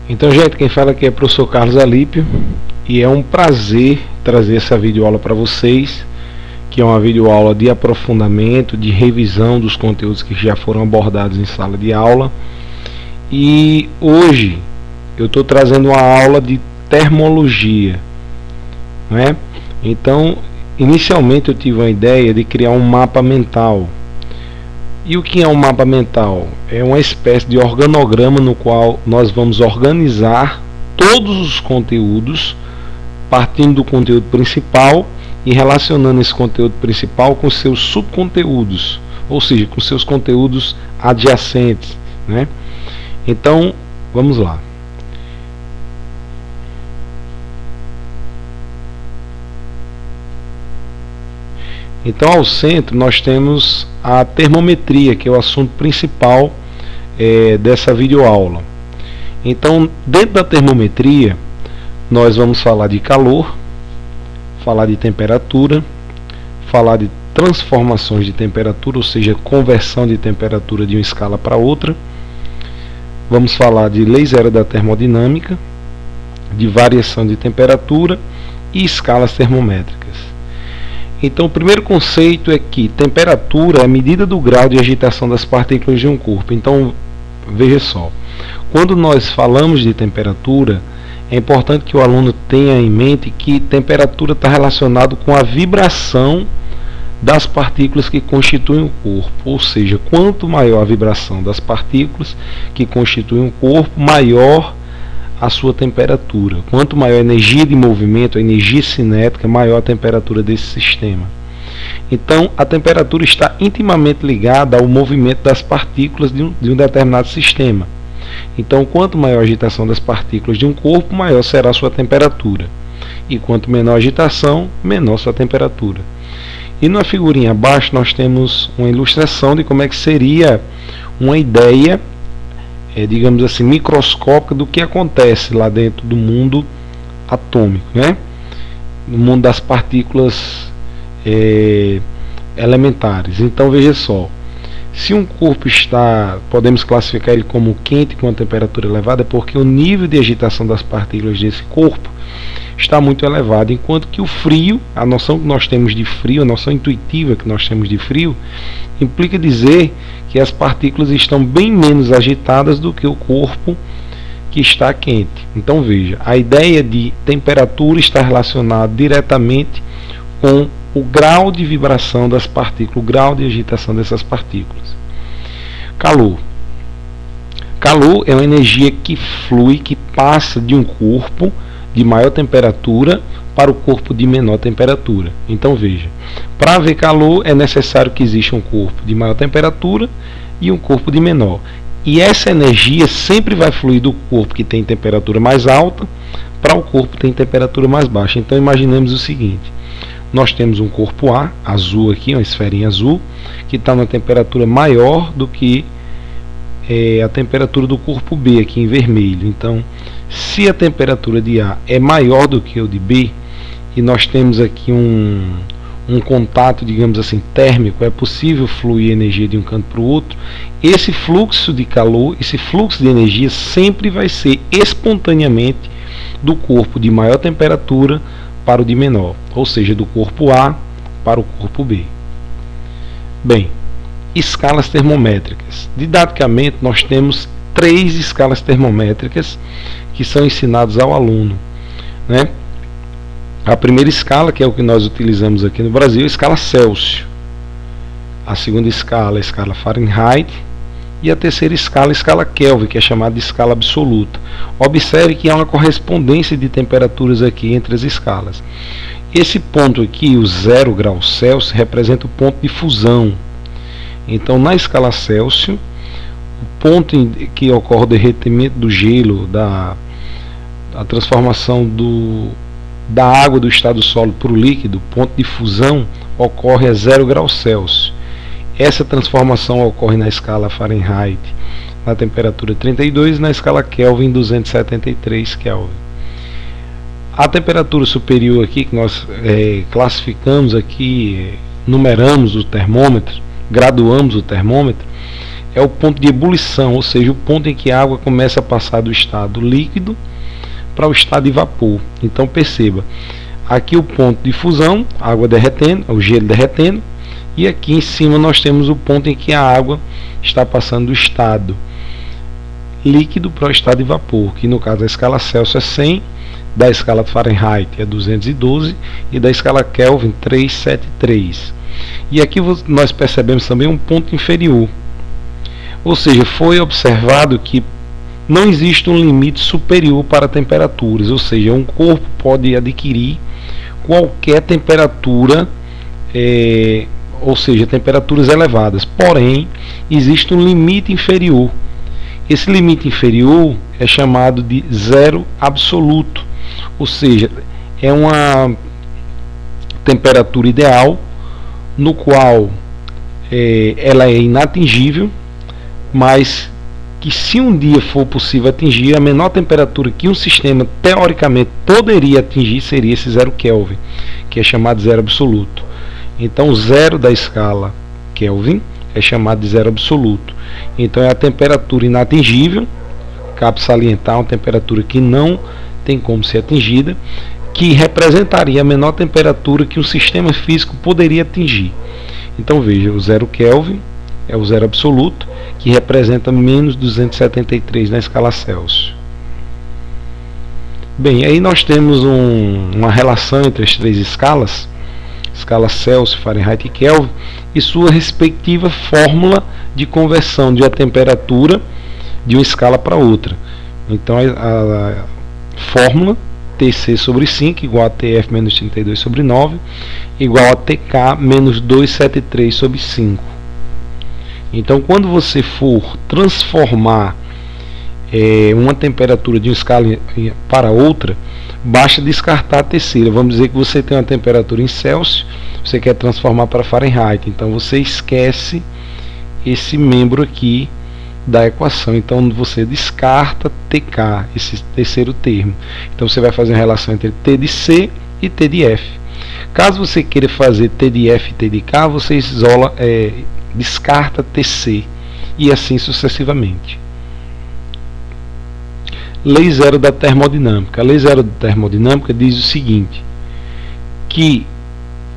Então, gente, quem fala aqui é o professor Carlos Alípio e é um prazer trazer essa videoaula para vocês, que é uma videoaula de aprofundamento, de revisão dos conteúdos que já foram abordados em sala de aula. E hoje eu estou trazendo uma aula de termologia, né? Então, inicialmente eu tive uma ideia de criar um mapa mental. E o que é um mapa mental? É uma espécie de organograma no qual nós vamos organizar todos os conteúdos, partindo do conteúdo principal e relacionando esse conteúdo principal com seus subconteúdos, ou seja, com seus conteúdos adjacentes, né? Então, vamos lá. Então, ao centro nós temos a termometria, que é o assunto principal dessa videoaula. Então, dentro da termometria, nós vamos falar de calor, falar de temperatura, falar de transformações de temperatura, ou seja, conversão de temperatura de uma escala para outra. Vamos falar de lei zero da termodinâmica, de variação de temperatura e escalas termométricas. Então, o primeiro conceito é que temperatura é a medida do grau de agitação das partículas de um corpo. Então, veja só, quando nós falamos de temperatura, é importante que o aluno tenha em mente que temperatura está relacionado com a vibração das partículas que constituem o corpo. Ou seja, quanto maior a vibração das partículas que constituem o corpo, maior a sua temperatura. Quanto maior a energia de movimento, a energia cinética, maior a temperatura desse sistema. Então, a temperatura está intimamente ligada ao movimento das partículas de um determinado sistema. Então, quanto maior a agitação das partículas de um corpo, maior será a sua temperatura. E quanto menor a agitação, menor sua temperatura. E na figurinha abaixo nós temos uma ilustração de como é que seria uma ideia, digamos assim, microscópica do que acontece lá dentro do mundo atômico, né? No mundo das partículas elementares. Então, veja só, se um corpo podemos classificar ele como quente com uma temperatura elevada, é porque o nível de agitação das partículas desse corpo está muito elevado, enquanto que o frio, a noção que nós temos de frio, a noção intuitiva que nós temos de frio, implica dizer que as partículas estão bem menos agitadas do que o corpo que está quente. Então, veja, a ideia de temperatura está relacionada diretamente com o grau de vibração das partículas, o grau de agitação dessas partículas. Calor. Calor é uma energia que flui, que passa de um corpo de maior temperatura para o corpo de menor temperatura. Então, veja, para haver calor é necessário que exista um corpo de maior temperatura e um corpo de menor. E essa energia sempre vai fluir do corpo que tem temperatura mais alta para o corpo que tem temperatura mais baixa. Então, imaginemos o seguinte: nós temos um corpo A, azul aqui, uma esferinha azul, que está na temperatura maior do que a temperatura do corpo B, aqui em vermelho. Então, se a temperatura de A é maior do que o de B, e nós temos aqui um contato, digamos assim, térmico, é possível fluir energia de um canto para o outro, esse fluxo de calor, esse fluxo de energia sempre vai ser espontaneamente do corpo de maior temperatura para o de menor, ou seja, do corpo A para o corpo B. Bem, escalas termométricas. Didaticamente, nós temos 3 escalas termométricas que são ensinadas ao aluno, né? A primeira escala, que é o que nós utilizamos aqui no Brasil, é a escala Celsius. A segunda escala é a escala Fahrenheit. E a terceira escala, a escala Kelvin, que é chamada de escala absoluta. Observe que há uma correspondência de temperaturas aqui entre as escalas. Esse ponto aqui, o 0 graus Celsius, representa o ponto de fusão. Então, na escala Celsius, o ponto em que ocorre o derretimento do gelo, a transformação da água do estado sólido para o líquido, o ponto de fusão, ocorre a 0 graus Celsius. Essa transformação ocorre na escala Fahrenheit na temperatura 32 e na escala Kelvin 273 Kelvin. A temperatura superior aqui, que nós classificamos aqui, numeramos o termômetro, graduamos o termômetro, é o ponto de ebulição, ou seja, o ponto em que a água começa a passar do estado líquido para o estado de vapor. Então perceba, aqui o ponto de fusão, a água derretendo, o gelo derretendo, e aqui em cima nós temos o ponto em que a água está passando do estado líquido para o estado de vapor, que no caso da escala Celsius é 100, da escala Fahrenheit é 212 e da escala Kelvin 373. E aqui nós percebemos também um ponto inferior, ou seja, foi observado que não existe um limite superior para temperaturas, ou seja, um corpo pode adquirir qualquer temperatura, ou seja, temperaturas elevadas, porém existe um limite inferior. Esse limite inferior é chamado de zero absoluto, ou seja, é uma temperatura ideal no qual ela é inatingível, mas que se um dia for possível atingir, a menor temperatura que um sistema teoricamente poderia atingir seria esse 0 Kelvin, que é chamado de zero absoluto. Então o zero da escala Kelvin é chamado de zero absoluto. Então é a temperatura inatingível, cabe salientar, uma temperatura que não tem como ser atingida, que representaria a menor temperatura que um sistema físico poderia atingir. Então veja, o 0 Kelvin é o zero absoluto, que representa menos 273 na escala Celsius. Bem, aí nós temos uma relação entre as três escalas, escala Celsius, Fahrenheit e Kelvin, e sua respectiva fórmula de conversão de uma temperatura de uma escala para outra. Então a fórmula Tc sobre 5 igual a Tf menos 32 sobre 9 igual a Tk menos 273 sobre 5. Então quando você for transformar uma temperatura de uma escala para outra, basta descartar a terceira. Vamos dizer que você tem uma temperatura em Celsius, você quer transformar para Fahrenheit, então você esquece esse membro aqui da equação, então você descarta Tk, esse terceiro termo. Então você vai fazer uma relação entre T de C e T de F. Caso você queira fazer T de F e T de K, você descarta Tc e assim sucessivamente. Lei zero da termodinâmica. A lei zero da termodinâmica diz o seguinte, que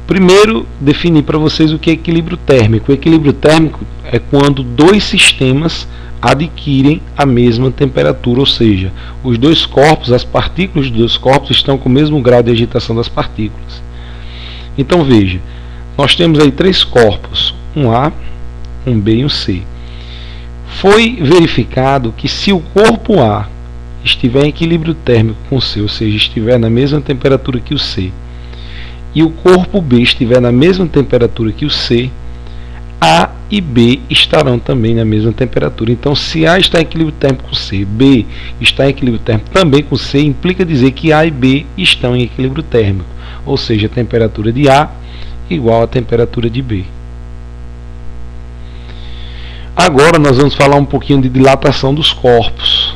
primeiro definir para vocês o que é equilíbrio térmico. O equilíbrio térmico é quando dois sistemas adquirem a mesma temperatura, ou seja, os dois corpos, as partículas dos dois corpos estão com o mesmo grau de agitação das partículas. Então veja, nós temos aí três corpos, um A, um B e um C. Foi verificado que se o corpo A estiver em equilíbrio térmico com o C, ou seja, estiver na mesma temperatura que o C, e o corpo B estiver na mesma temperatura que o C, A e B estarão também na mesma temperatura. Então, se A está em equilíbrio térmico com C, B está em equilíbrio térmico também com C, implica dizer que A e B estão em equilíbrio térmico, ou seja, a temperatura de A igual à temperatura de B. Agora nós vamos falar um pouquinho de dilatação dos corpos.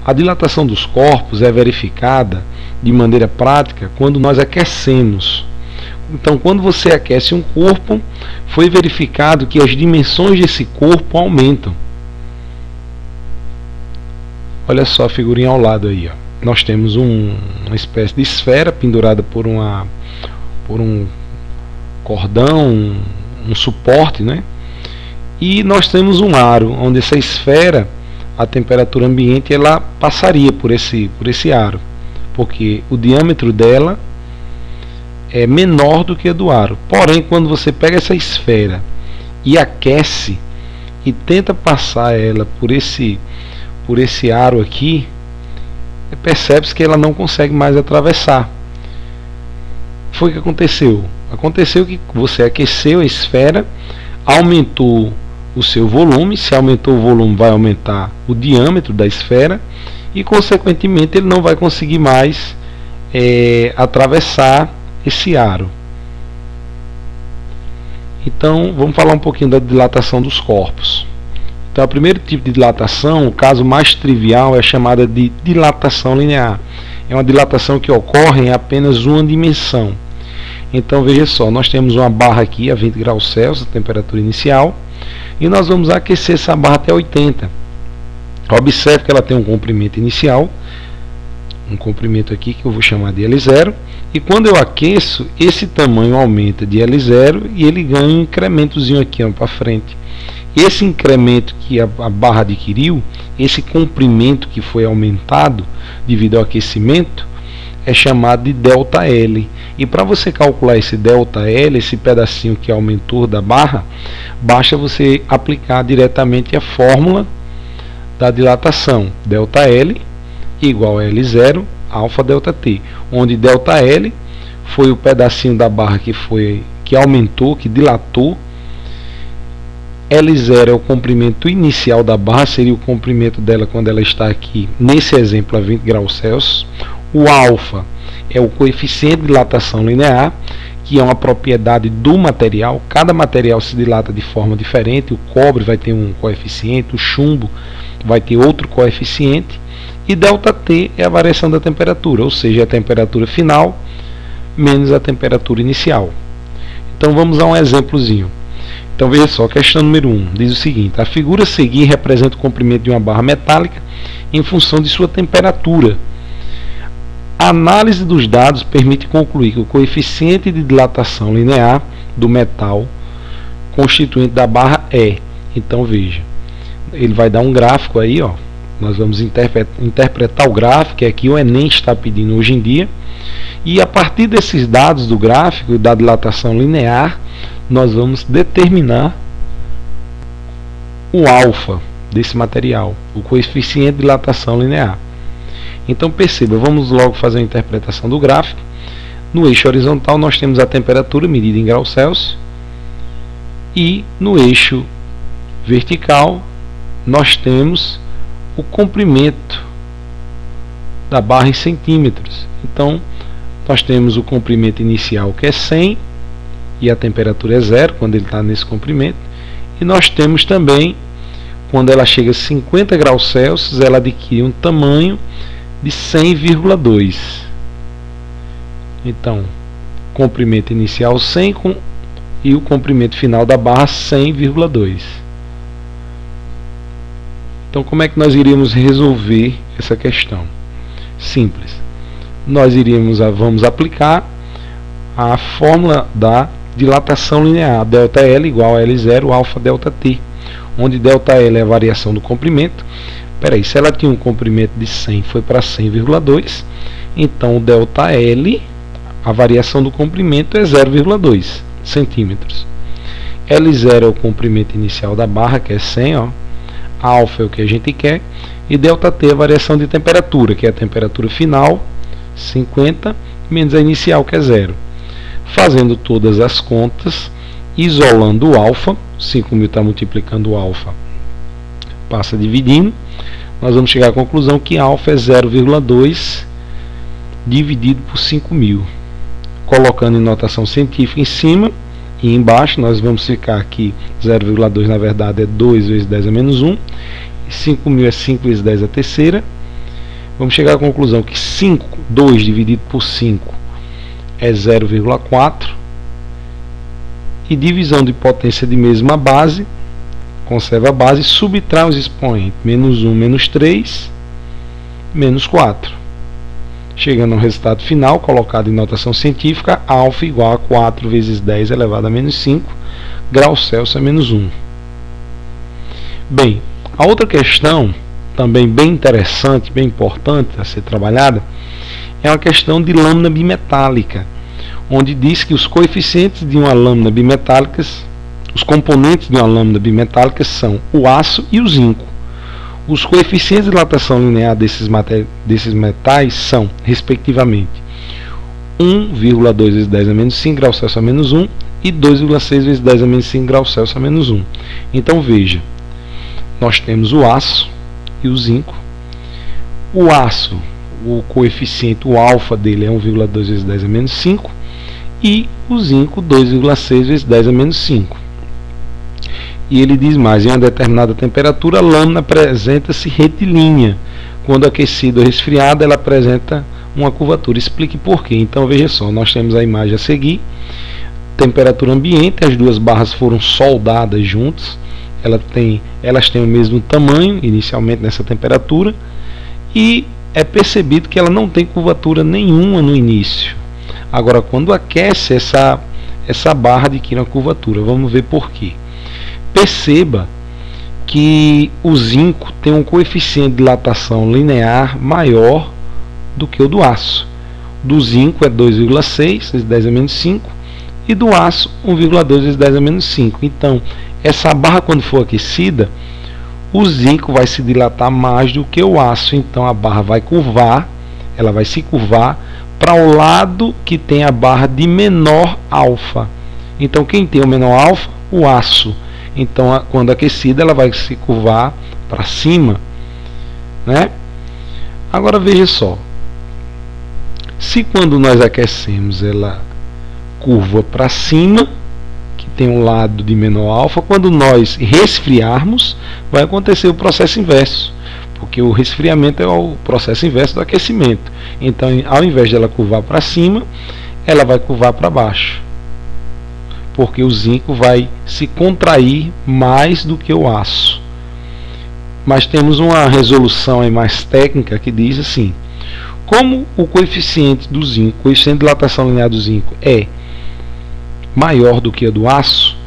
A dilatação dos corpos é verificada de maneira prática quando nós aquecemos. Então, quando você aquece um corpo, foi verificado que as dimensões desse corpo aumentam. Olha só a figurinha ao lado aí, ó. Nós temos uma espécie de esfera pendurada por um cordão, um suporte, né? E nós temos um aro, onde essa esfera, a temperatura ambiente, ela passaria por esse aro, porque o diâmetro dela é menor do que a do aro. Porém, quando você pega essa esfera e aquece e tenta passar ela por esse aro aqui, percebe-se que ela não consegue mais atravessar. Foi o que aconteceu? Aconteceu que você aqueceu a esfera, aumentou o seu volume. Se aumentou o volume, vai aumentar o diâmetro da esfera e, consequentemente, ele não vai conseguir mais atravessar esse aro. Então, vamos falar um pouquinho da dilatação dos corpos. Então, o primeiro tipo de dilatação, o caso mais trivial, é chamada de dilatação linear. É uma dilatação que ocorre em apenas uma dimensão. Então, veja só, nós temos uma barra aqui a 20 graus Celsius, a temperatura inicial. e nós vamos aquecer essa barra até 80. Observe que ela tem um comprimento inicial, um comprimento aqui que eu vou chamar de L0, e quando eu aqueço, esse tamanho aumenta de L0 e ele ganha um incrementozinho aqui para frente. Esse incremento que a barra adquiriu, esse comprimento que foi aumentado devido ao aquecimento, é chamado de ΔL. E para você calcular esse ΔL, esse pedacinho que aumentou da barra, basta você aplicar diretamente a fórmula da dilatação, ΔL igual a L0 alfa ΔT, onde ΔL foi o pedacinho da barra que aumentou, que dilatou. L0 é o comprimento inicial da barra, seria o comprimento dela quando ela está aqui, nesse exemplo, a 20 graus Celsius. O alfa é o coeficiente de dilatação linear, que é uma propriedade do material. Cada material se dilata de forma diferente. O cobre vai ter um coeficiente, o chumbo vai ter outro coeficiente. E ΔT é a variação da temperatura, ou seja, a temperatura final menos a temperatura inicial. Então vamos a um exemplozinho. Então veja só, questão número 1 diz o seguinte: a figura a seguir representa o comprimento de uma barra metálica em função de sua temperatura. A análise dos dados permite concluir que o coeficiente de dilatação linear do metal constituinte da barra é. Então veja, ele vai dar um gráfico aí, ó. Nós vamos interpretar o gráfico, que aqui o Enem está pedindo hoje em dia, e a partir desses dados do gráfico da dilatação linear, nós vamos determinar o alfa desse material, o coeficiente de dilatação linear. Então perceba, vamos logo fazer a interpretação do gráfico. No eixo horizontal nós temos a temperatura medida em graus Celsius, e no eixo vertical nós temos o comprimento da barra em centímetros. Então nós temos o comprimento inicial, que é 100, e a temperatura é 0 quando ele está nesse comprimento, e nós temos também, quando ela chega a 50 graus Celsius, ela adquire um tamanho de 100,2. Então, comprimento inicial 100 e o comprimento final da barra 100,2. Então, como é que nós iríamos resolver essa questão? Simples. Nós vamos aplicar a fórmula da dilatação linear, ΔL igual a L0 alfa ΔT, onde ΔL é a variação do comprimento. Se ela tinha um comprimento de 100, foi para 100,2, então o ΔL, a variação do comprimento, é 0,2 centímetros. L0 é o comprimento inicial da barra, que é 100, ó. Alfa é o que a gente quer, e ΔT é a variação de temperatura, que é a temperatura final, 50, menos a inicial, que é 0. Fazendo todas as contas, isolando o alfa, 5.000 está multiplicando o alfa, passa dividindo, nós vamos chegar à conclusão que alfa é 0,2 dividido por 5.000. Colocando em notação científica em cima e embaixo, nós vamos ficar aqui, 0,2 na verdade é 2 vezes 10 a menos 1, e 5.000 é 5 vezes 10 a terceira. Vamos chegar à conclusão que 2 dividido por 5 é 0,4, e divisão de potência de mesma base, conserva a base, subtrai os expoentes, menos 1, menos 3, menos 4. Chegando ao resultado final, colocado em notação científica, alfa igual a 4 vezes 10 elevado a menos 5, graus Celsius a menos 1. Bem, a outra questão, também bem interessante, bem importante a ser trabalhada, é uma questão de lâmina bimetálica, onde diz que os coeficientes de uma lâmina bimetálica, os componentes de uma lâmina bimetálica são o aço e o zinco. Os coeficientes de dilatação linear desses metais são, respectivamente, 1,2 vezes 10 a menos 5 graus Celsius a menos 1 e 2,6 vezes 10 a menos 5 graus Celsius a menos 1. Então veja, nós temos o aço e o zinco. O aço, o coeficiente, o alfa dele é 1,2 vezes 10 a menos 5, e o zinco 2,6 vezes 10 a menos 5. E ele diz mais: em uma determinada temperatura a lâmina apresenta-se retilínea, quando aquecida ou resfriada ela apresenta uma curvatura. Explique por quê. Então veja só, nós temos a imagem a seguir, temperatura ambiente, as duas barras foram soldadas juntas, elas têm o mesmo tamanho inicialmente nessa temperatura, e é percebido que ela não tem curvatura nenhuma no início. Agora, quando aquece, essa barra adquire uma curvatura. Vamos ver por quê. Perceba que o zinco tem um coeficiente de dilatação linear maior do que o do aço. Do zinco é 2,6 vezes 10 a menos 5 e do aço 1,2 vezes 10 a menos 5. Então, essa barra, quando for aquecida, o zinco vai se dilatar mais do que o aço. Então, a barra vai curvar, ela vai se curvar para o lado que tem a barra de menor alfa. Então, quem tem o menor alfa? O aço. Então, quando aquecida, ela vai se curvar para cima, né? Agora veja só, se quando nós aquecemos ela curva para cima, que tem um lado de menor alfa, quando nós resfriarmos, vai acontecer o processo inverso, porque o resfriamento é o processo inverso do aquecimento. Então, ao invés de ela curvar para cima, ela vai curvar para baixo, porque o zinco vai se contrair mais do que o aço. Mas temos uma resolução aí mais técnica que diz assim: como o coeficiente do zinco, o coeficiente de dilatação linear do zinco é maior do que a do aço,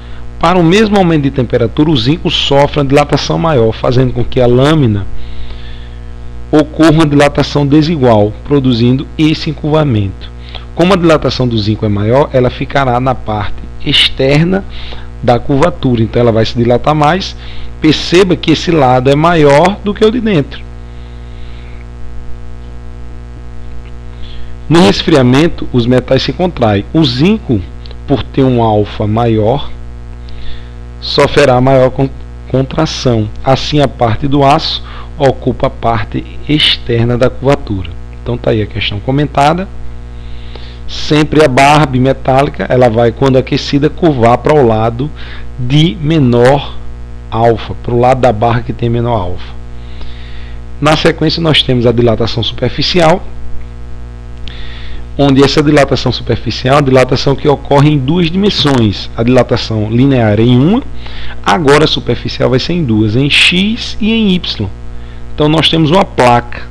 para o mesmo aumento de temperatura, o zinco sofre uma dilatação maior, fazendo com que a lâmina ocorra uma dilatação desigual, produzindo esse encurvamento. Como a dilatação do zinco é maior, ela ficará na parte externa da curvatura, então ela vai se dilatar mais. Perceba que esse lado é maior do que o de dentro. No resfriamento, os metais se contraem. O zinco, por ter um alfa maior, sofrerá maior contração. Assim, a parte do aço ocupa a parte externa da curvatura. Então está aí a questão comentada. Sempre a barra bimetálica, ela vai, quando aquecida, curvar para o lado de menor alfa, para o lado da barra que tem menor alfa. Na sequência, nós temos a dilatação superficial, onde essa dilatação superficial é uma dilatação que ocorre em duas dimensões. A dilatação linear em uma, agora a superficial vai ser em duas, em X e em Y. Então nós temos uma placa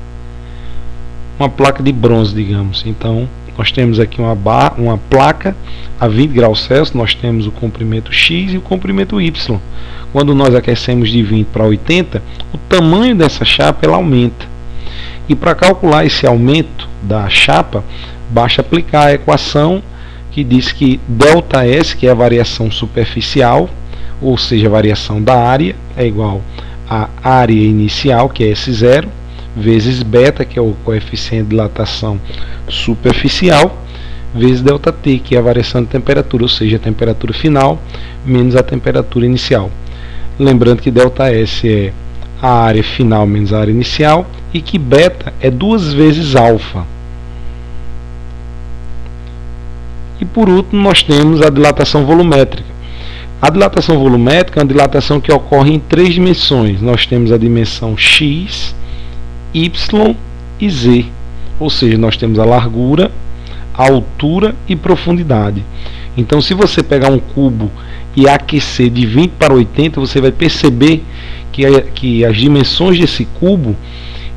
de bronze, digamos. Então nós temos aqui uma placa a 20 graus Celsius, nós temos o comprimento X e o comprimento Y. Quando nós aquecemos de 20 para 80, o tamanho dessa chapa ela aumenta. E para calcular esse aumento da chapa, basta aplicar a equação que diz que ΔS, que é a variação superficial, ou seja, a variação da área, é igual a área inicial, que é S0, vezes beta, que é o coeficiente de dilatação superficial, vezes ΔT, que é a variação de temperatura, ou seja, a temperatura final menos a temperatura inicial. Lembrando que ΔS é a área final menos a área inicial, e que beta é 2 vezes alfa. E por último, nós temos a dilatação volumétrica. A dilatação volumétrica é uma dilatação que ocorre em 3 dimensões. Nós temos a dimensão X, Y e Z. Ou seja, nós temos a largura, a altura e profundidade. Então, se você pegar um cubo e aquecer de 20 para 80, você vai perceber que as dimensões desse cubo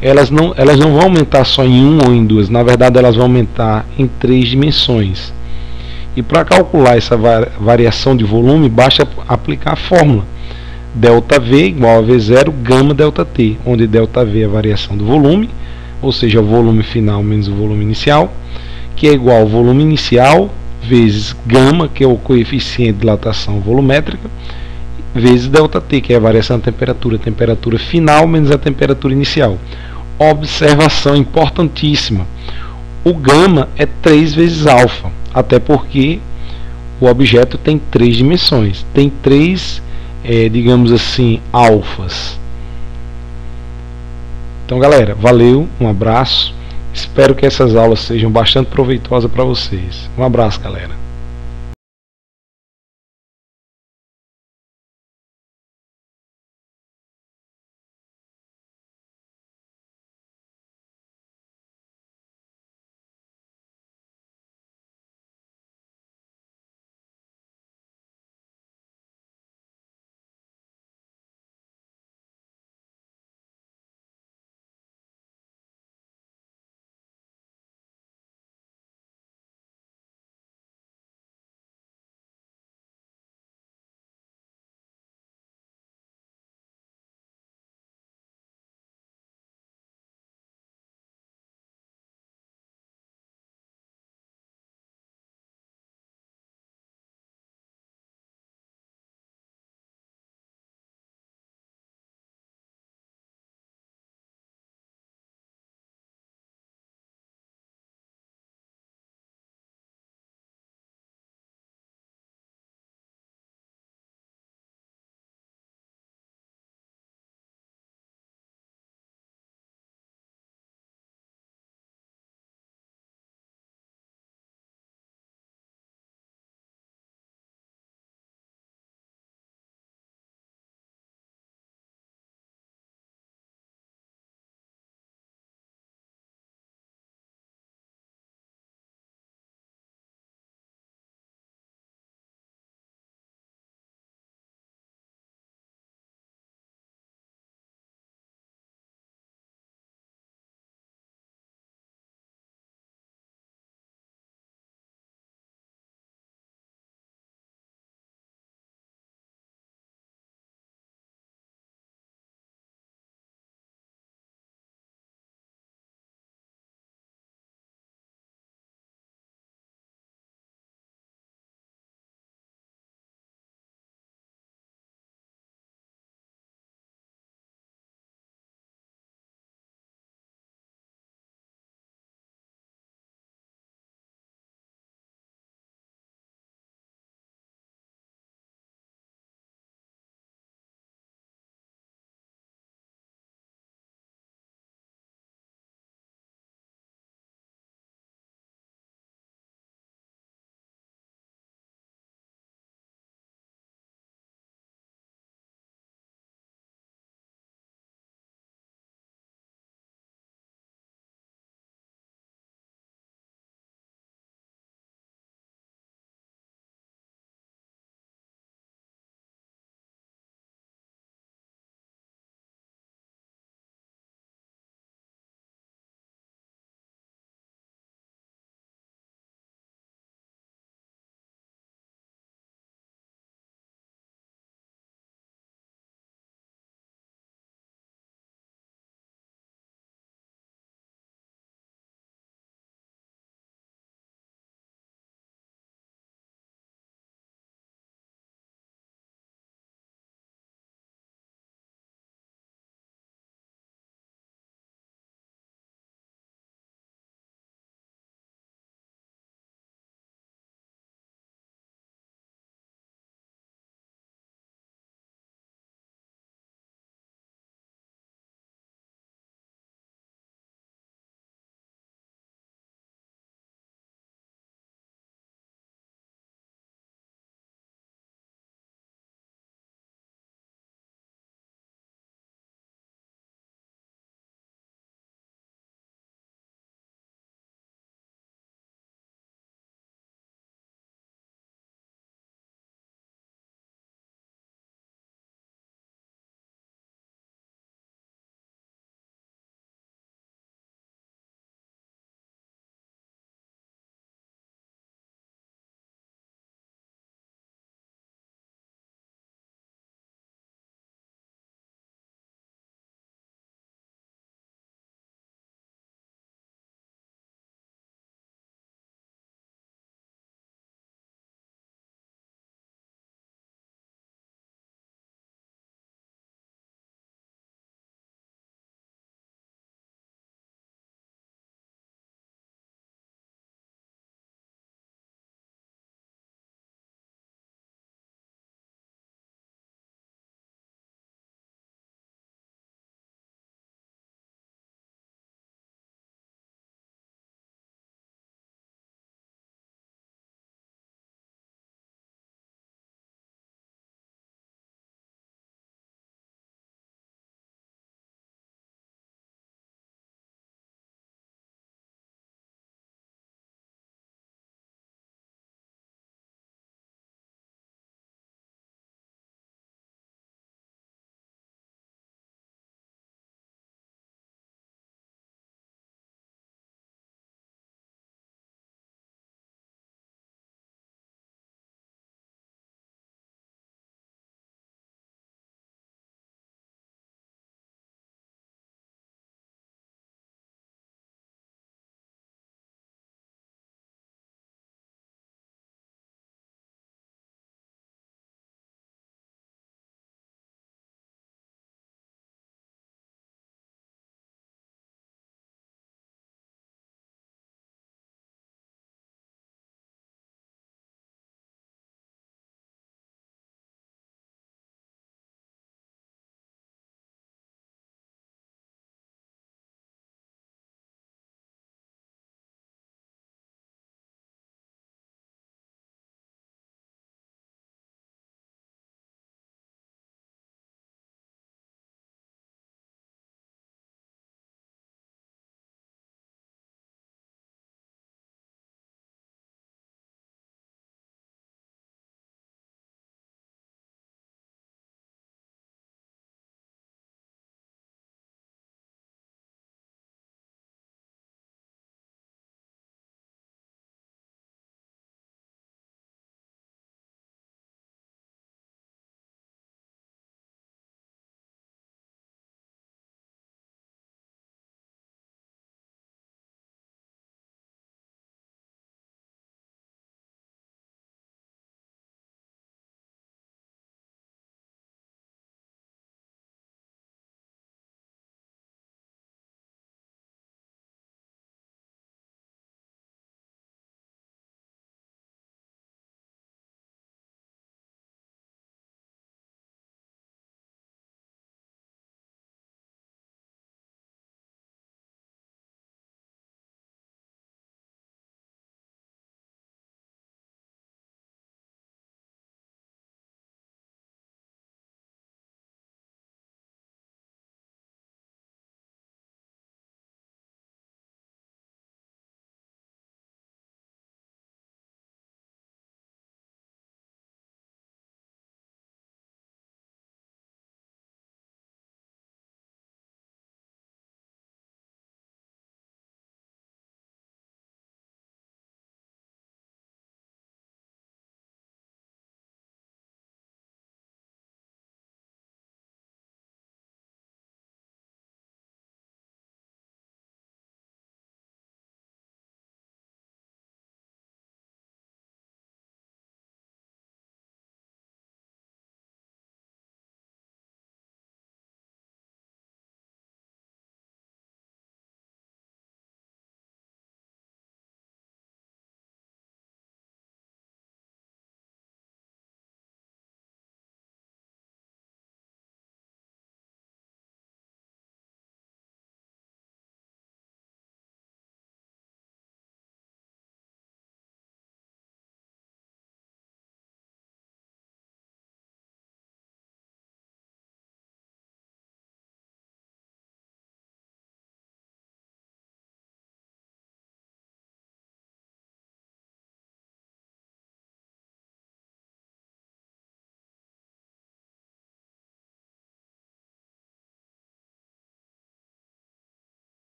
elas não vão aumentar só em uma ou em duas. Na verdade, elas vão aumentar em 3 dimensões. E para calcular essa variação de volume, basta aplicar a fórmula ΔV igual a V0 gama ΔT, onde ΔV é a variação do volume, ou seja, o volume final menos o volume inicial, que é igual ao volume inicial vezes gama, que é o coeficiente de dilatação volumétrica, vezes ΔT, que é a variação da temperatura, temperatura final menos a temperatura inicial. Observação importantíssima: o gama é 3 vezes alfa, até porque o objeto tem 3 dimensões, tem 3, digamos assim, alfas. Então, galera, valeu, um abraço. Espero que essas aulas sejam bastante proveitosas para vocês. Um abraço, galera.